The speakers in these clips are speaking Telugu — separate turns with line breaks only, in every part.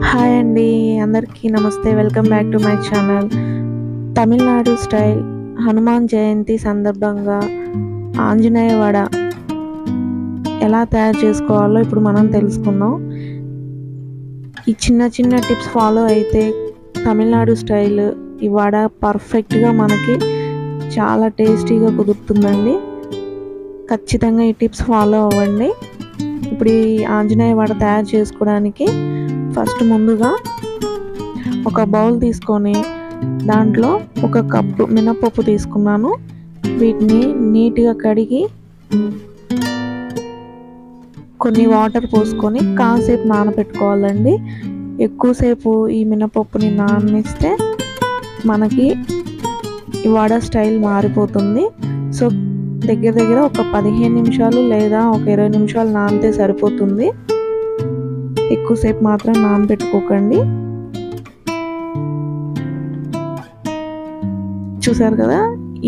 హాయ్ అండి, అందరికీ నమస్తే. Welcome back to my channel. Tamil Nadu style Hanuman Jayanti సందర్భంగా ఆంజనేయ వడ ఎలా తయారు చేసుకోవాలో ఇప్పుడు మనం తెలుసుకుందాం. ఈ చిన్న చిన్న టిప్స్ ఫాలో అయితే తమిళనాడు స్టైల్ ఈ వడ పర్ఫెక్ట్గా మనకి చాలా టేస్టీగా కుదురుతుందండి. ఖచ్చితంగా ఈ టిప్స్ ఫాలో అవ్వండి. ఇప్పుడు ఈ ఆంజనేయ వడ తయారు చేసుకోవడానికి ఫస్ట్ ముందుగా ఒక బౌల్ తీసుకొని దాంట్లో ఒక కప్పు మినపప్పు తీసుకున్నాను. వీటిని నీట్గా కడిగి కొన్ని వాటర్ పోసుకొని కాసేపు నానబెట్టుకోవాలండి. ఎక్కువసేపు ఈ మినపప్పుని నాననిస్తే మనకి ఈ వడ స్టైల్ మారిపోతుంది. సో దగ్గర ఒక 15 నిమిషాలు లేదా ఒక 20 నిమిషాలు నానితే సరిపోతుంది. ఎక్కువసేపు మాత్రం నానబెట్టుకోకండి. చూసారు కదా,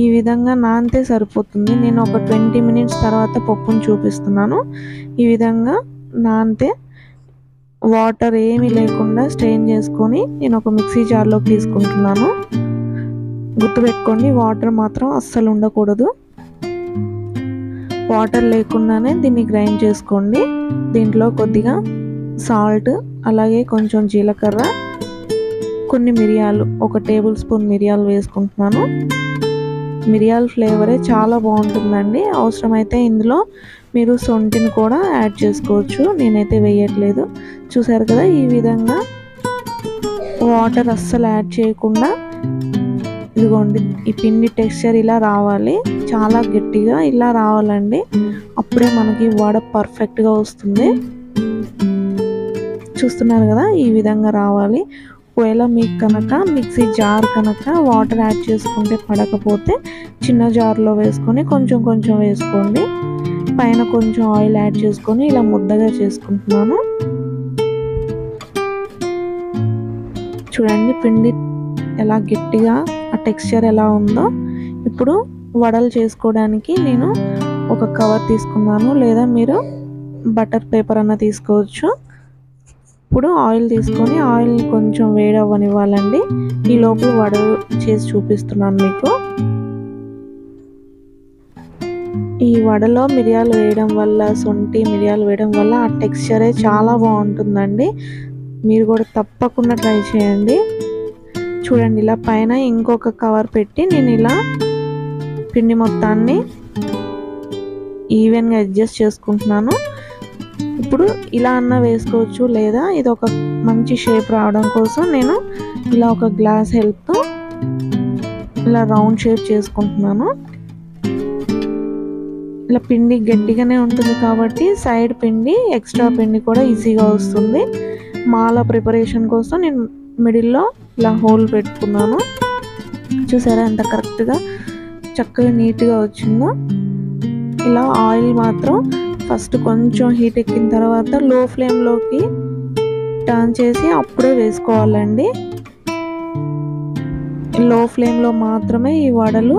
ఈ విధంగా నానితే సరిపోతుంది. నేను ఒక 20 మినిట్స్ తర్వాత పప్పును చూపిస్తున్నాను. ఈ విధంగా నానితే వాటర్ ఏమీ లేకుండా స్ట్రెయిన్ చేసుకొని నేను ఒక మిక్సీ జార్లోకి తీసుకుంటున్నాను. గుర్తుపెట్టుకోండి, వాటర్ మాత్రం అస్సలు ఉండకూడదు. వాటర్ లేకుండానే దీన్ని గ్రైండ్ చేసుకోండి. దీంట్లో కొద్దిగా సాల్ట్, అలాగే కొంచెం జీలకర్ర, కొన్ని మిరియాలు, ఒక టేబుల్ స్పూన్ మిరియాలు వేసుకుంటున్నాను. మిరియాల ఫ్లేవరే చాలా బాగుంటుందండి. అవసరమైతే ఇందులో మీరు సొంటిని కూడా యాడ్ చేసుకోవచ్చు. నేనైతే వేయట్లేదు. చూసారు కదా, ఈ విధంగా వాటర్ అస్సలు యాడ్ చేయకుండా ఇదిగోండి, ఈ పిండి టెక్స్చర్ ఇలా రావాలి. చాలా గట్టిగా ఇలా రావాలండి. అప్పుడే మనకి వడ పర్ఫెక్ట్గా వస్తుంది. చూస్తున్నారు కదా, ఈ విధంగా రావాలి. ఒకవేళ మీకు కనుక మిక్సీ జార్ కనుక వాటర్ యాడ్ చేసుకుంటే పడకపోతే చిన్న జార్లో వేసుకొని కొంచెం కొంచెం వేసుకోండి. పైన కొంచెం ఆయిల్ యాడ్ చేసుకొని ఇలా ముద్దగా చేసుకుంటున్నాను. చూడండి పిండి ఎలా గట్టిగా, ఆ టెక్స్చర్ ఎలా ఉందో. ఇప్పుడు వడలు చేసుకోవడానికి నేను ఒక కవర్ తీసుకున్నాను, లేదా మీరు బటర్ పేపర్ అన్న తీసుకోవచ్చు. ఇప్పుడు ఆయిల్ తీసుకొని ఆయిల్ కొంచెం వేడవ్వనివ్వాలండి. ఈ లోపల వడలు చేసి చూపిస్తున్నాను మీకు. ఈ వడలో మిరియాలు వేయడం వల్ల, సొంటి మిరియాలు వేయడం వల్ల ఆ టెక్స్చరే చాలా బాగుంటుందండి. మీరు కూడా తప్పకుండా ట్రై చేయండి. చూడండి, ఇలా పైన ఇంకొక కవర్ పెట్టి నేను ఇలా పిండి మొత్తాన్ని ఈవెన్గా అడ్జస్ట్ చేసుకుంటున్నాను. ఇప్పుడు ఇలా అన్న వేసుకోవచ్చు, లేదా ఇది ఒక మంచి షేప్ రావడం కోసం నేను ఇలా ఒక గ్లాస్ హెల్ప్తో ఇలా రౌండ్ షేప్ చేసుకుంటున్నాను. ఇలా పిండి గట్టిగానే ఉంటుంది కాబట్టి సైడ్ పిండి, ఎక్స్ట్రా పిండి కూడా ఈజీగా వస్తుంది. మాల ప్రిపరేషన్ కోసం నేను మిడిల్లో ఇలా హోల్ పెట్టుకున్నాను. చూసారా ఎంత కరెక్ట్గా చక్కగా నీట్గా వచ్చిందో. ఇలా ఆయిల్ మాత్రం ఫస్ట్ కొంచెం హీట్ ఎక్కిన తర్వాత లో ఫ్లేమ్లోకి టర్న్ చేసి అప్పుడే వేసుకోవాలండి. లో ఫ్లేమ్లో మాత్రమే ఈ వడలు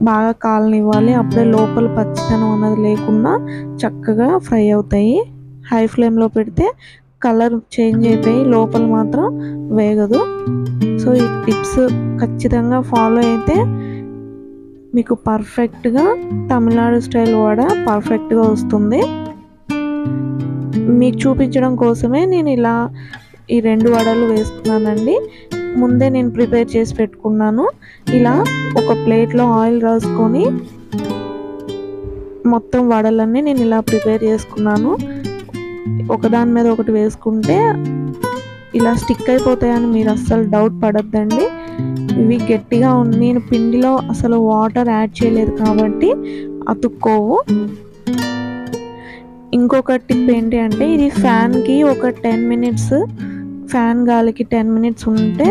బాగా కాలనివ్వాలి. అప్పుడే లోపల పచ్చితనం అన్నది లేకుండా చక్కగా ఫ్రై అవుతాయి. హై ఫ్లేమ్లో పెడితే కలర్ చేంజ్ అయిపోయి లోపల మాత్రం వేగదు. సో ఈ టిప్స్ ఖచ్చితంగా ఫాలో అయితే మీకు పర్ఫెక్ట్గా తమిళనాడు స్టైల్ వడ పర్ఫెక్ట్గా వస్తుంది. మీకు చూపించడం కోసమే నేను ఇలా ఈ 2 వడలు వేసుకున్నానండి. ముందే నేను ప్రిపేర్ చేసి పెట్టుకున్నాను. ఇలా ఒక ప్లేట్లో ఆయిల్ రాసుకొని మొత్తం వడలన్నీ నేను ఇలా ప్రిపేర్ చేసుకున్నాను. ఒకదాని మీద ఒకటి వేసుకుంటే ఇలా స్టిక్ అయిపోతాయని మీరు అస్సలు డౌట్ పడద్దండి. ఇవి గట్టిగా నేను పిండిలో అసలు వాటర్ యాడ్ చేయలేదు కాబట్టి అతుక్కోవు. ఇంకొక టిప్ ఏంటి అంటే, ఇది ఫ్యాన్కి ఒక 10 మినిట్స్, ఫ్యాన్ గాలికి 10 మినిట్స్ ఉంటే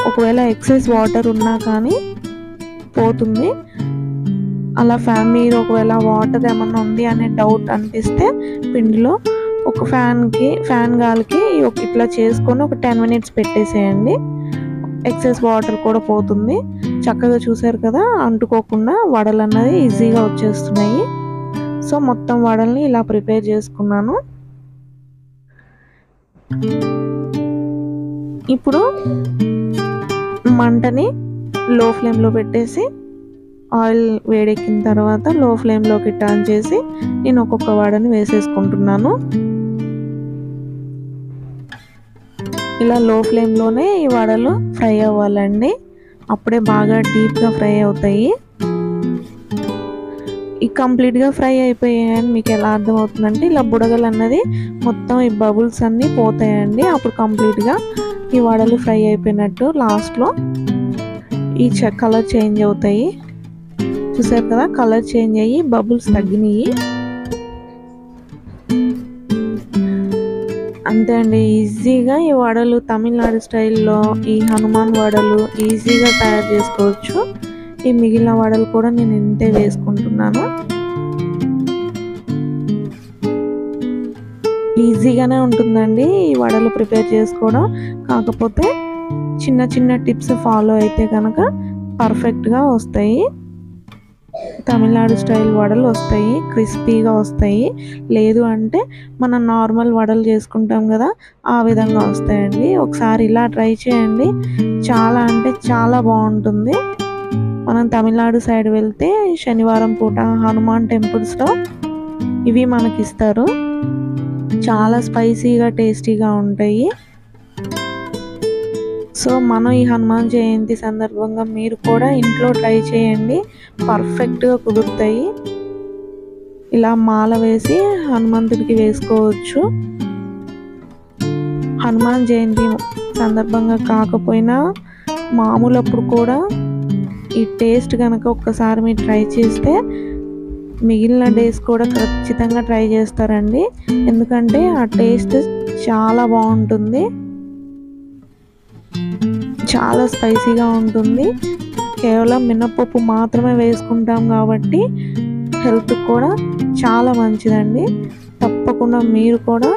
ఒకవేళ ఎక్సెస్ వాటర్ ఉన్నా కానీ పోతుంది. అలా మీరు ఒకవేళ వాటర్ ఏమన్నా ఉంది అనే డౌట్ అనిపిస్తే పిండిలో ఒక ఫ్యాన్ గాలికి ఇట్లా చేసుకొని ఒక 10 మినిట్స్ పెట్టేసేయండి. ఎక్సెస్ వాటర్ కూడా పోతుంది. చక్కగా చూసారు కదా, అంటుకోకుండా వడలు అన్నది ఈజీగా వచ్చేస్తున్నాయి. సో మొత్తం వడల్ని ఇలా ప్రిపేర్ చేసుకున్నాను. ఇప్పుడు మంటని లో ఫ్లేమ్లో పెట్టేసి ఆయిల్ వేడెక్కిన తర్వాత లో ఫ్లేమ్లోకి టర్న్ చేసి నేను ఒక్కొక్క వడని వేసేసుకుంటున్నాను. ఇలా లో ఫ్లేమ్లోనే ఈ వడలు ఫ్రై అవ్వాలండి, అప్పుడే బాగా డీప్గా ఫ్రై అవుతాయి. ఈ కంప్లీట్గా ఫ్రై అయిపోయాయని మీకు ఎలా అర్థమవుతుందంటే ఇలా బుడగలు అన్నది మొత్తం ఈ బబుల్స్ అన్నీ పోతాయండి, అప్పుడు కంప్లీట్గా ఈ వడలు ఫ్రై అయిపోయినట్టు. లాస్ట్లో ఈ కలర్ చేంజ్ అవుతాయి, చూసారు కదా, కలర్ చేంజ్ అయ్యి బబుల్స్ తగ్గినాయి. అంతే అండి, ఈజీగా ఈ వడలు తమిళనాడు స్టైల్లో ఈ హనుమాన్ వడలు ఈజీగా తయారు చేసుకోవచ్చు. ఈ మిగిలిన వడలు కూడా నేను ఇంతే వేసుకుంటున్నాను. ఈజీగానే ఉంటుందండి ఈ వడలు ప్రిపేర్ చేసుకోవడం, కాకపోతే చిన్న చిన్న టిప్స్ ఫాలో అయితే కనుక పర్ఫెక్ట్గా వస్తాయి. తమిళనాడు స్టైల్ వడలు వస్తాయి, క్రిస్పీగా వస్తాయి. లేదు అంటే మనం నార్మల్ వడలు చేసుకుంటాం కదా, ఆ విధంగా వస్తాయండి. ఒకసారి ఇలా ట్రై చేయండి, చాలా అంటే చాలా బాగుంటుంది. మనం తమిళనాడు సైడ్ వెళ్తే శనివారం పూట హనుమాన్ టెంపుల్స్లో ఇవి మనకి ఇస్తారు. చాలా స్పైసీగా టేస్టీగా ఉంటాయి. సో మనం ఈ హనుమాన్ జయంతి సందర్భంగా మీరు కూడా ఇంట్లో ట్రై చేయండి, పర్ఫెక్ట్గా కుదురుతాయి. ఇలా మాల వేసి హనుమంతుడికి వేసుకోవచ్చు. హనుమాన్ జయంతి సందర్భంగా కాకపోయినా మామూలప్పుడు కూడా ఈ టేస్ట్ కనుక ఒక్కసారి మీరు ట్రై చేస్తే మిగిలిన డేస్ కూడా ఖచ్చితంగా ట్రై చేస్తారండి, ఎందుకంటే ఆ టేస్ట్ చాలా బాగుంటుంది, చాలా స్పైసీగా ఉంటుంది. కేవలం మినపప్పు మాత్రమే వేసుకుంటాం కాబట్టి హెల్త్ కూడా చాలా మంచిదండి. తప్పకుండా మీరు కూడా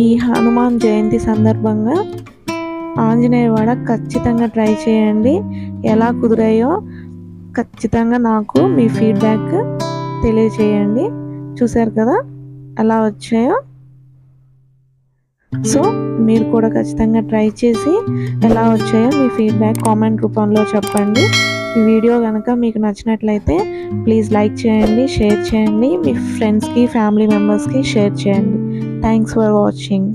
ఈ హనుమాన్ జయంతి సందర్భంగా ఆంజనేయ వడ ఖచ్చితంగా ట్రై చేయండి. ఎలా కుదిరాయో ఖచ్చితంగా నాకు మీ ఫీడ్బ్యాక్ తెలియచేయండి. చూసారు కదా ఎలా వచ్చాయో. సో మీరు కూడా ఖచ్చితంగా ట్రై చేసి ఎలా వచ్చాయో మీ ఫీడ్బ్యాక్ కామెంట్ రూపంలో చెప్పండి. ఈ వీడియో కనుక మీకు నచ్చినట్లయితే ప్లీజ్ లైక్ చేయండి, షేర్ చేయండి, మీ ఫ్రెండ్స్కి ఫ్యామిలీ మెంబర్స్కి షేర్ చేయండి. Thanks for watching.